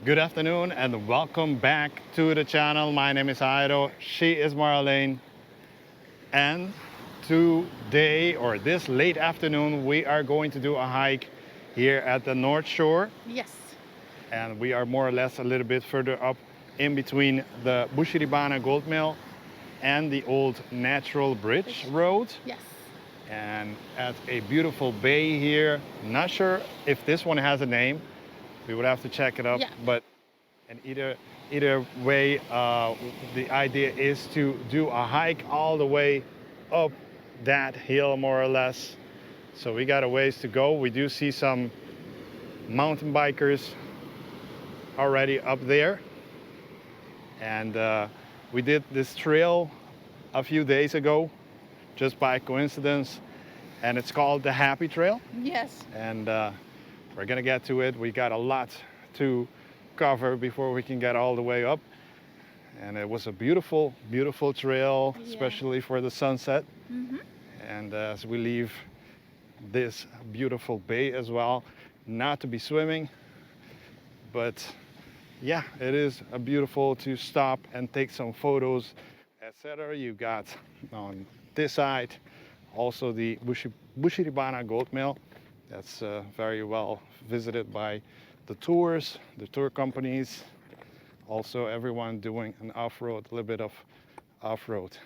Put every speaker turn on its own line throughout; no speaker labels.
Good afternoon and welcome back to the channel. My name is Airo, she is Marlene, and today or this late afternoon we are going to do a hike here at the North Shore,
Yes.
and we are more or less a little bit further up in between the Bushiribana Gold Mill and the old Natural Bridge Road,
Yes.
and at a beautiful bay here. Not sure if this one has a name. We would have to check it up,
Yeah.
but and either way, the idea is to do a hike all the way up that hill, more or less. So we got a ways to go. We do see some mountain bikers already up there, and we did this trail a few days ago, just by coincidence, and it's called the Happy Trail.
Yes.
And we're gonna get to it. We got a lot to cover before we can get all the way up, and it was a beautiful trail,
Yeah.
especially for the sunset.
Mm-hmm.
And as we leave this beautiful bay as well, not to be swimming, but yeah, it is a beautiful to stop and take some photos, etc. You got on this side also the Bushiribana Gold Mill. That's very well visited by the tour companies, also everyone doing an off-road, a little bit of off-road.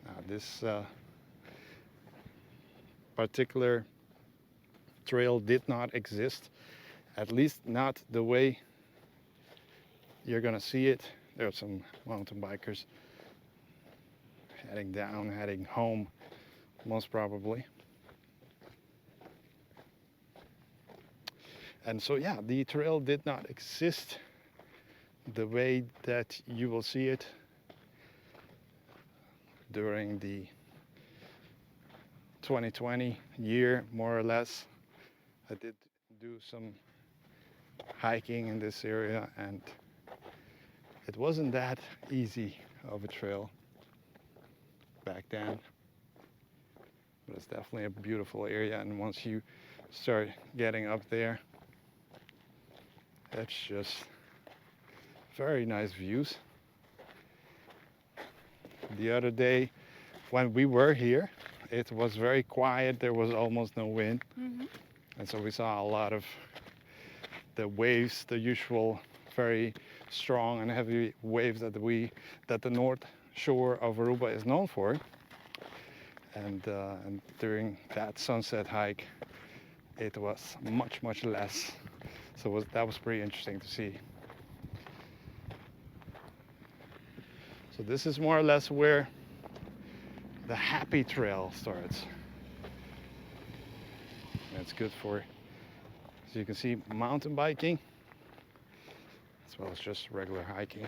Now this particular trail did not exist, at least not the way you're gonna see it. There are some mountain bikers heading down, heading home, most probably. And so yeah, the trail did not exist the way that you will see it during the 2020 year, more or less. I did do some hiking in this area, and it wasn't that easy of a trail back then, but it's definitely a beautiful area. And once you start getting up there, it's just very nice views. The other day when we were here, it was very quiet. There was almost no wind.
Mm-hmm.
And so we saw a lot of the waves, the usual very strong and heavy waves that the North Shore of Aruba is known for. And during that sunset hike, it was much less. So that was pretty interesting to see. So this is more or less where the Happy Trail starts. And it's good for, as you can see, mountain biking, as well as just regular hiking.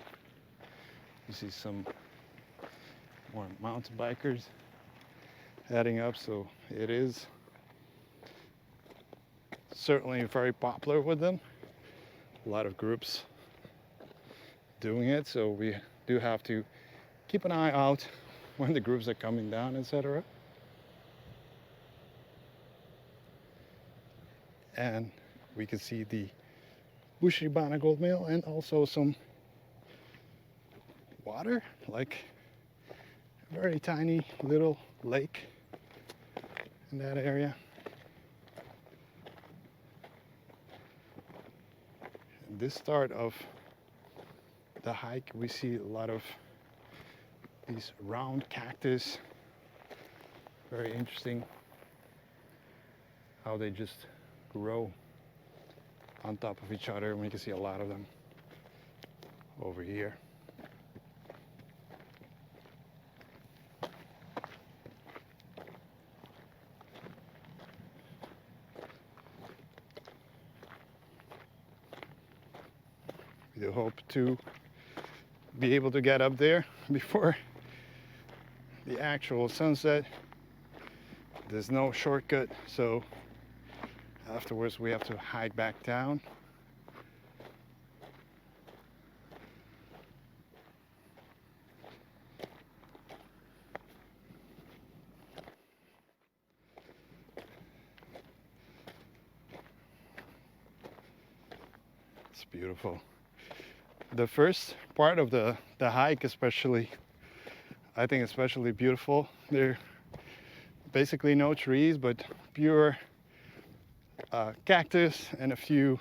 You see some more mountain bikers heading up, so it is certainly very popular with them. A lot of groups doing it, so we do have to keep an eye out when the groups are coming down, etc. And we can see the Bushiribana Gold Mill and also some water, like a very tiny little lake in that area. And this start of the hike, we see a lot of these round cactus. Very interesting how they just grow on top of each other, and we can see a lot of them over here. We do hope to be able to get up there before the actual sunset. There's no shortcut, so afterwards we have to hike back down. It's beautiful. The first part of the hike, especially, I think especially beautiful. There are basically no trees, but pure cactus and a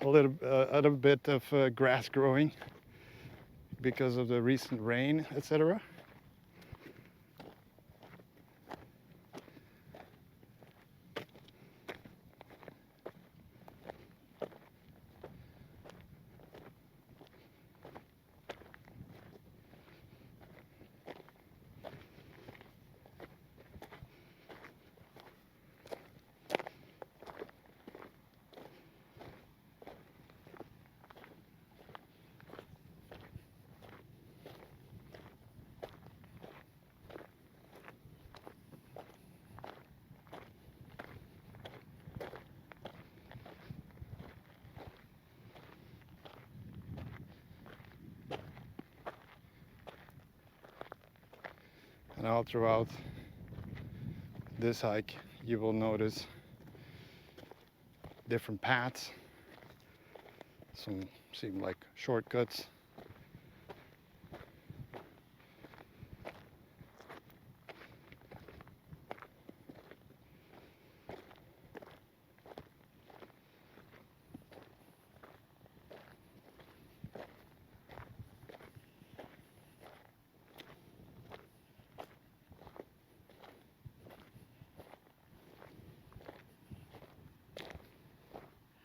little bit of grass growing because of the recent rain, etc. And all throughout this hike, you will notice different paths. Some seem like shortcuts.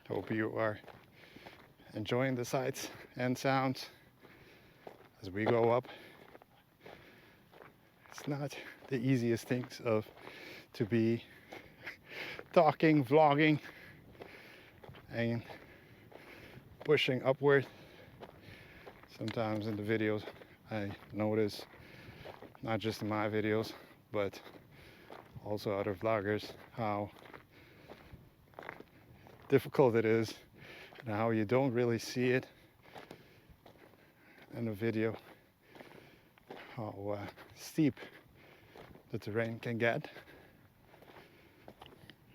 Hope you are enjoying the sights and sounds as we go up. It's not the easiest things to be talking, vlogging, and pushing upward. Sometimes in the videos I notice, not just in my videos, but also other vloggers, how difficult it is and how you don't really see it in the video, how steep the terrain can get,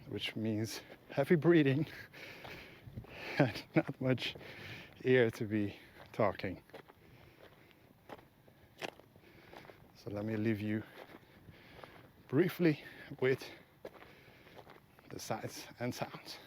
which means heavy breathing and not much air to be talking. So let me leave you briefly with the sights and sounds.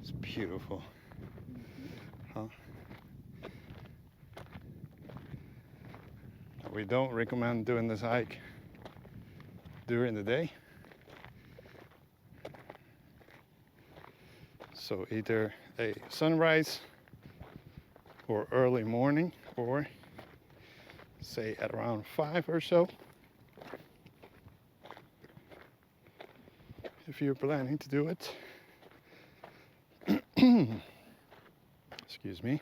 It's beautiful, huh? We don't recommend doing this hike during the day. So either a sunrise or early morning, or say at around 5 or so, if you're planning to do it. Excuse me.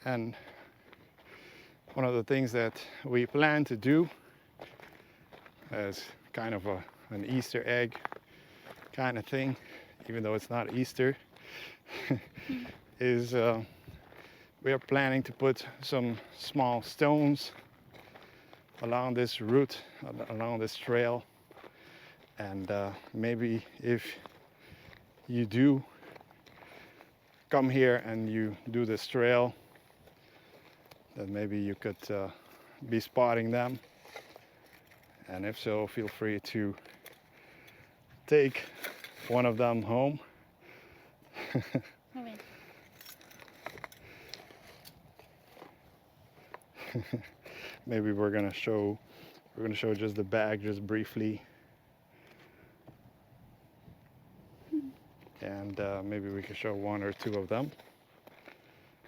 And one of the things that we plan to do as kind of an Easter egg kind of thing, even though it's not Easter, is we are planning to put some small stones along this route, along this trail. And maybe if you do come here and you do this trail, then maybe you could be spotting them. And if so, feel free to take one of them home. Maybe we're gonna show just the bag just briefly, and maybe we can show one or two of them.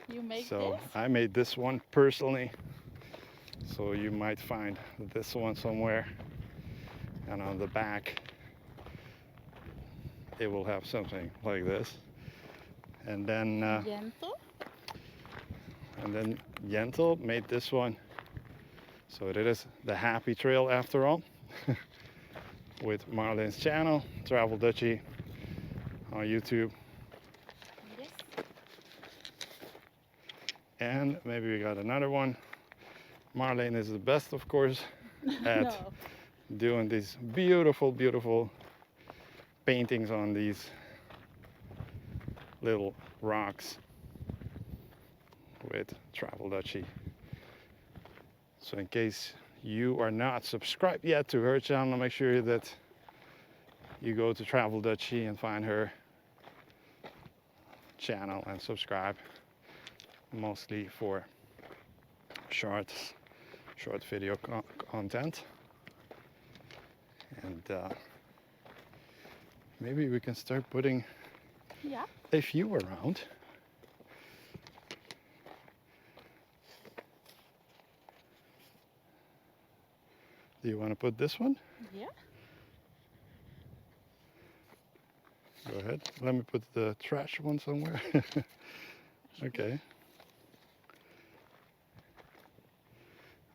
You make
So
this?
I made this one personally, so you might find this one somewhere, and on the back it will have something like this. And then Jentel made this one, so it is the happy trail after all. With Marlene's channel, Travel Dutchie, on YouTube.
Yes.
And maybe we got another one. Marlene is the best, of course, at
No.
doing these beautiful, beautiful paintings on these little rocks with Travel Dutchie. So in case you are not subscribed yet to her channel, make sure that you go to Travel Dutchie and find her channel and subscribe, mostly for short video content. And maybe we can start putting a few around. Do you want to put this one?
Yeah.
Go ahead. Let me put the trash one somewhere. Okay.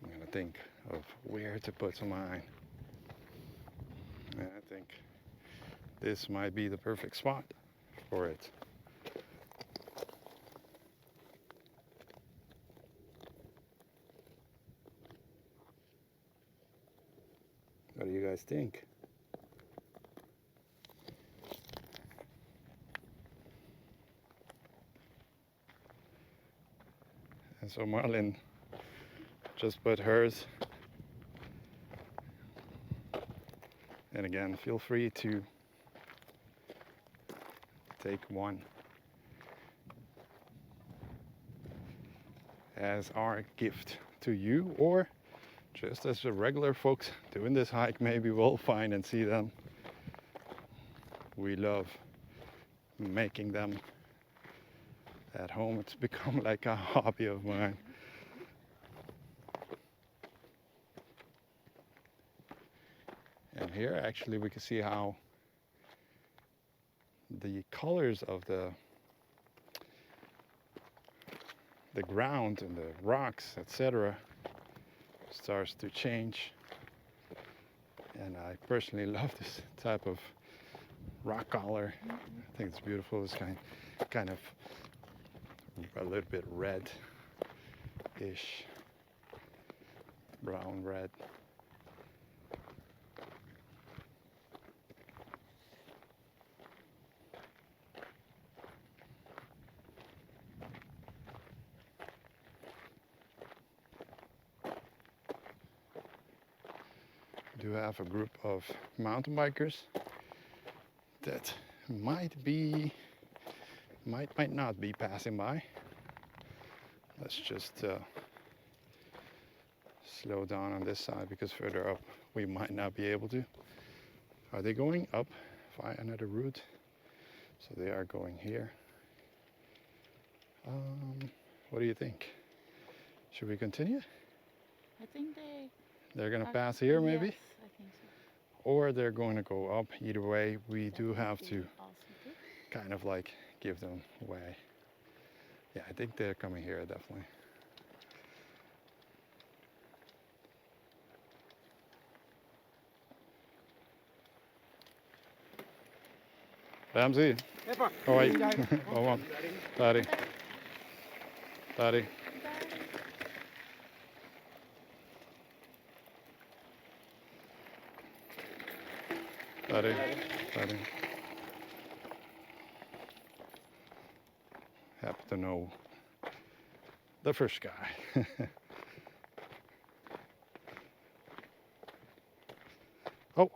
I'm gonna think of where to put mine. And I think this might be the perfect spot for it. What do you guys think? And so Marlene just put hers. And again, feel free to take one as our gift to you, or just as the regular folks doing this hike, maybe we'll find and see them. We love making them at home. It's become like a hobby of mine. And here actually we can see how the colors of the ground and the rocks, etc., starts to change. And I personally love this type of rock color. I think it's beautiful. It's kind of a little bit red-ish, brown red. Do have a group of mountain bikers that might not be passing by. Let's just slow down on this side, because further up we might not be able to. Are they going up via another route? So they are going here. What do you think? Should we continue?
I think
They're gonna pass here, maybe?
Yes, I think so.
Or they're going to go up. Either way, we do have to kind of like give them away. Yeah, I think they're coming here definitely. Ramsey, how are you? Kom on. Daddy, daddy. Daddy, daddy. Happen to know the first guy. Oh,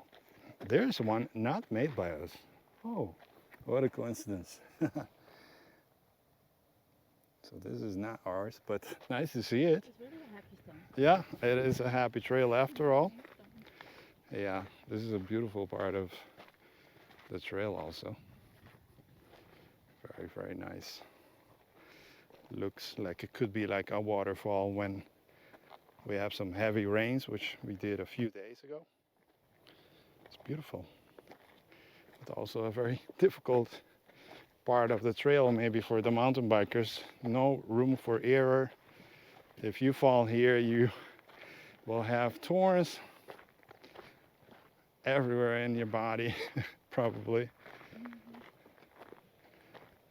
there's one not made by us. Oh, what a coincidence. So this is not ours, but nice to see it.
It's really a happy thing.
Yeah, it is a happy trail after all.
So,
Yeah, this is a beautiful part of the trail also. Very, very nice. Looks like it could be like a waterfall when we have some heavy rains, which we did a few days ago. It's beautiful, but also a very difficult part of the trail maybe for the mountain bikers. No room for error. If you fall here, you will have thorns everywhere in your body, probably.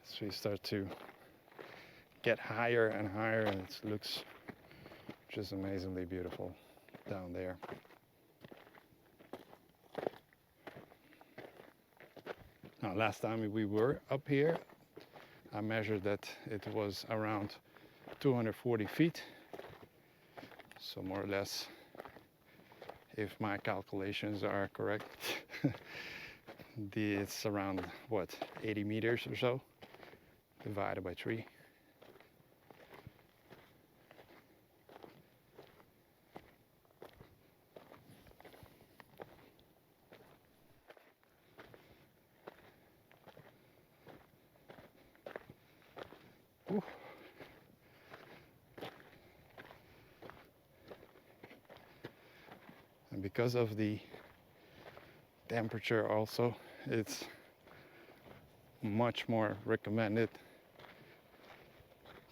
So you start to get higher and higher, and it looks just amazingly beautiful down there. Now, last time we were up here, I measured that it was around 240 feet. So more or less, if my calculations are correct, it's around, what, 80 meters or so, divided by 3. Ooh. And because of the temperature also, it's much more recommended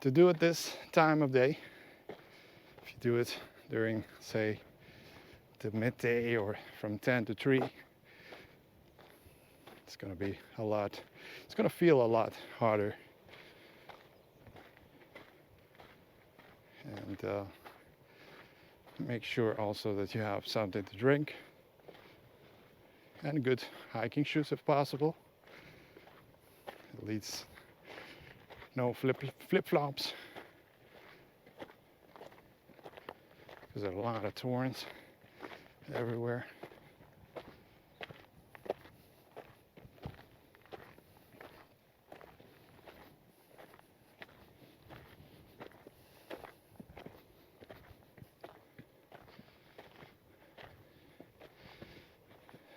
to do it this time of day. If you do it during, say, the midday or from 10 to 3, it's gonna be a lot, it's gonna feel a lot hotter. And make sure also that you have something to drink and good hiking shoes if possible. At least no flip-flops, because there are a lot of thorns everywhere.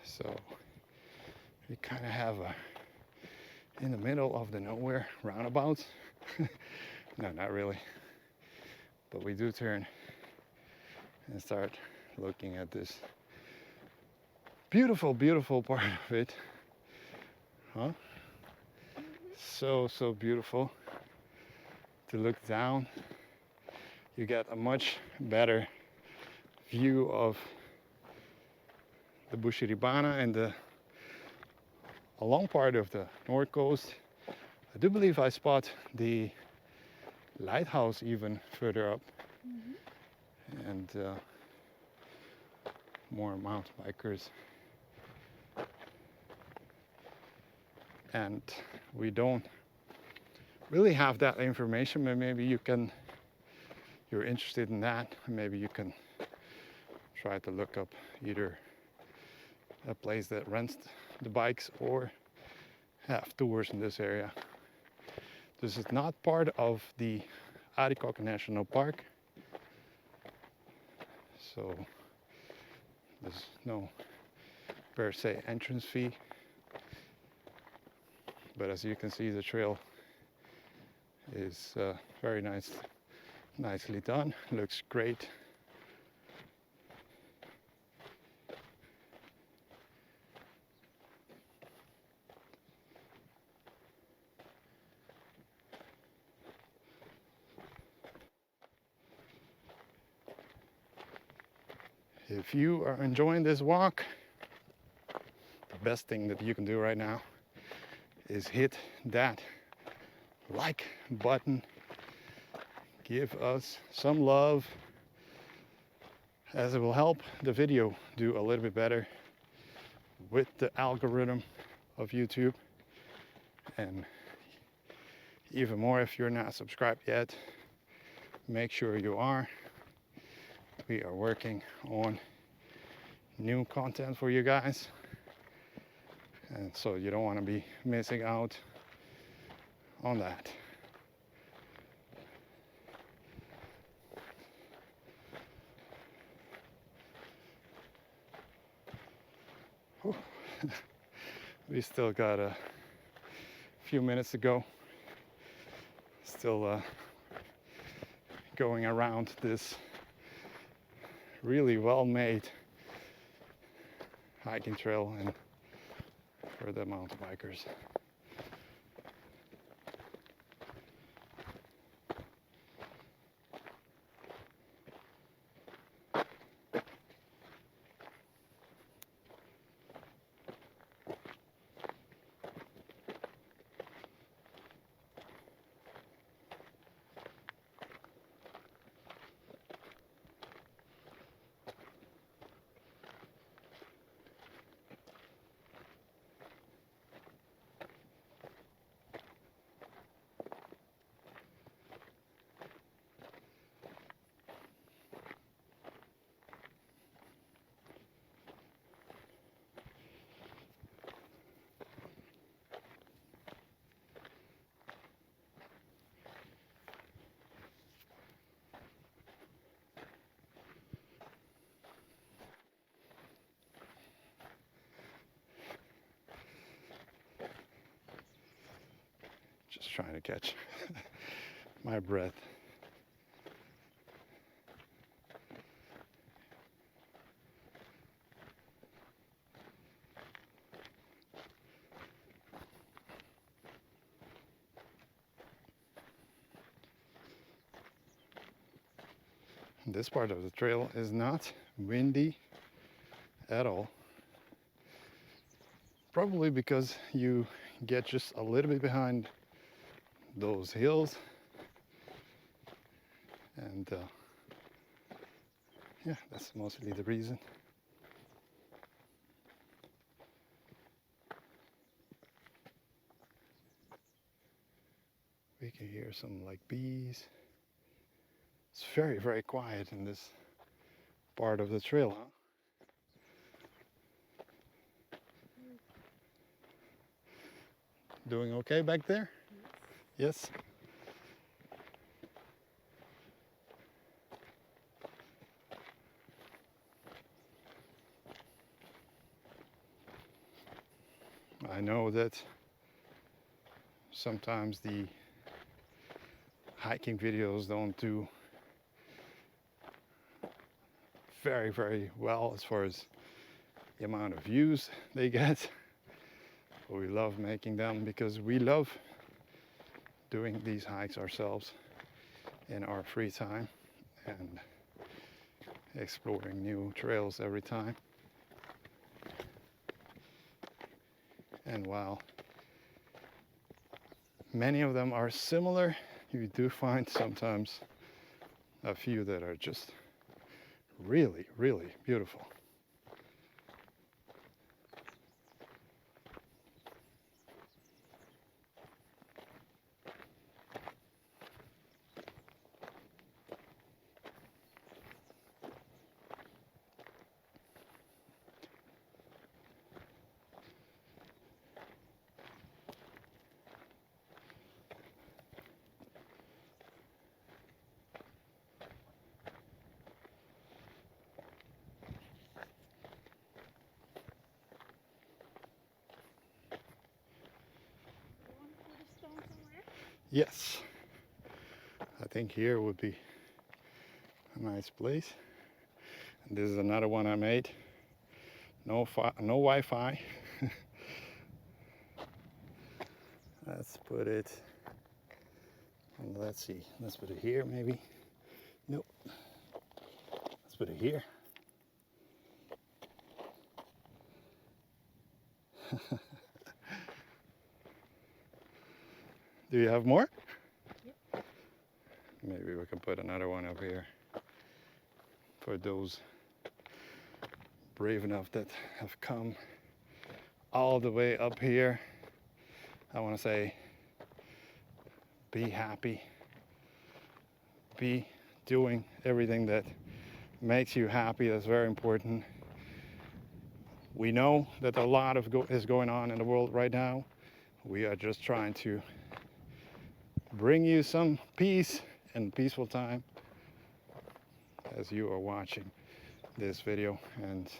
So we kind of have a in the middle of the nowhere roundabout. No, not really. But we do turn and start looking at this beautiful, beautiful part of it. Huh? So, so beautiful to look down. You get a much better view of the Bushiribana and a long part of the north coast. I do believe I spot the lighthouse even further up. And more mountain bikers. And we don't really have that information, but maybe you're interested in that, maybe you can try to look up either a place that rents the bikes or have tours in this area. This is not part of the Arikok National Park, so there's no per se entrance fee, but as you can see, the trail is very nicely done. Looks great. If you are enjoying this walk, the best thing that you can do right now is hit that like button. Give us some love, as it will help the video do a little bit better with the algorithm of YouTube. And even more, if you're not subscribed yet, make sure you are. We are working on new content for you guys, and so you don't want to be missing out on that. Whew. We still got a few minutes to go. Still going around this really well-made hiking trail and for the mountain bikers. Just trying to catch my breath. This part of the trail is not windy at all. Probably because you get just a little bit behind those hills, and yeah, that's mostly the reason. We can hear some like bees. It's very, very quiet in this part of the trail, huh? Doing okay back there? Yes. I know that sometimes the hiking videos don't do very, very well as far as the amount of views they get. But we love making them because we love doing these hikes ourselves in our free time and exploring new trails every time. And while many of them are similar, you do find sometimes a few that are just really, really beautiful. Yes, I think here would be a nice place. And this is another one I made. No Wi-Fi. Let's put it. Let's see. Let's put it here, maybe. Nope. Let's put it here. Do you have more?
Yep.
Maybe we can put another one up here for those brave enough that have come all the way up here. I want to say, be happy. Be doing everything that makes you happy. That's very important. We know that a lot is going on in the world right now. We are just trying to bring you some peace and peaceful time as you are watching this video, and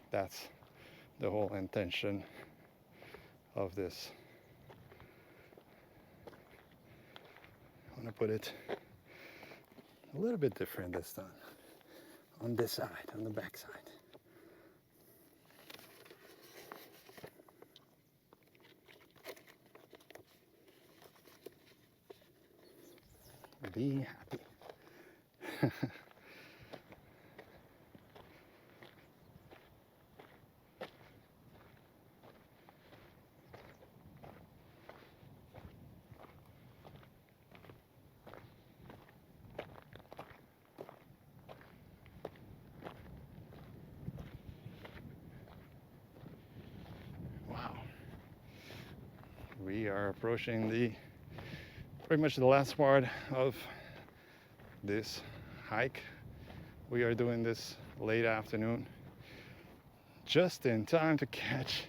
that's the whole intention of this. I'm gonna put it a little bit different this time, on this side, on the back side. Be happy. Wow. We are approaching pretty much the last part of this hike. We are doing this late afternoon, just in time to catch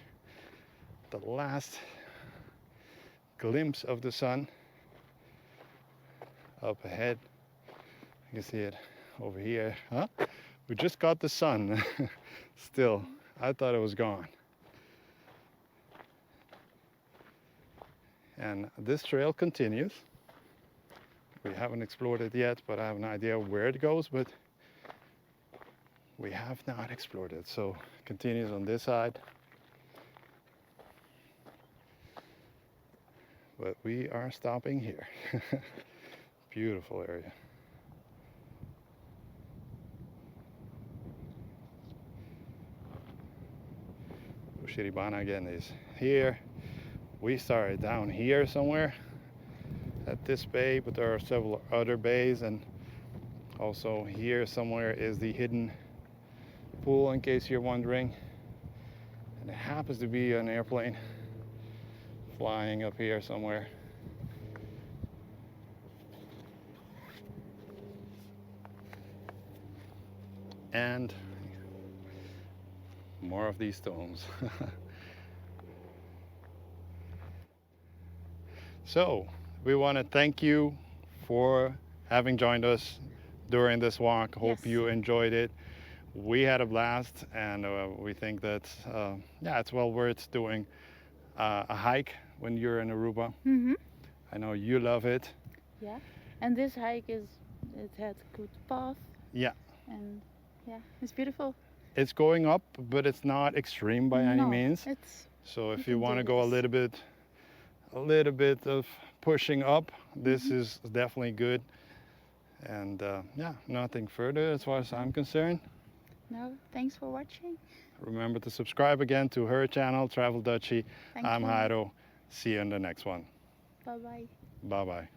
the last glimpse of the sun up ahead. You can see it over here. Huh? We just got the sun. Still, I thought it was gone. And this trail continues. We haven't explored it yet, but I have an idea where it goes, but we have not explored it. So it continues on this side. But we are stopping here. Beautiful area. Shiribana again is here. We started down here somewhere at this bay, but there are several other bays, and also here somewhere is the hidden pool, in case you're wondering. And it happens to be an airplane flying up here somewhere. And more of these stones. So we want to thank you for having joined us during this walk. Hope
Yes.
you enjoyed it. We had a blast, and we think that yeah, it's well worth doing a hike when you're in Aruba.
Mm-hmm.
I know you love it.
Yeah. And this hike it had good path.
Yeah.
And yeah, it's beautiful.
It's going up, but it's not extreme by any
No,
means.
It's
So if
you
you
can
want to
do
go a
this.
little bit of pushing up, this
Mhm.
is definitely good. And yeah, nothing further as far as I'm concerned.
No, thanks for watching.
Remember to subscribe again to her channel, Travel Dutchie.
Thank
I'm
you.
Jairo. See you in the next one.
Bye bye.
Bye bye.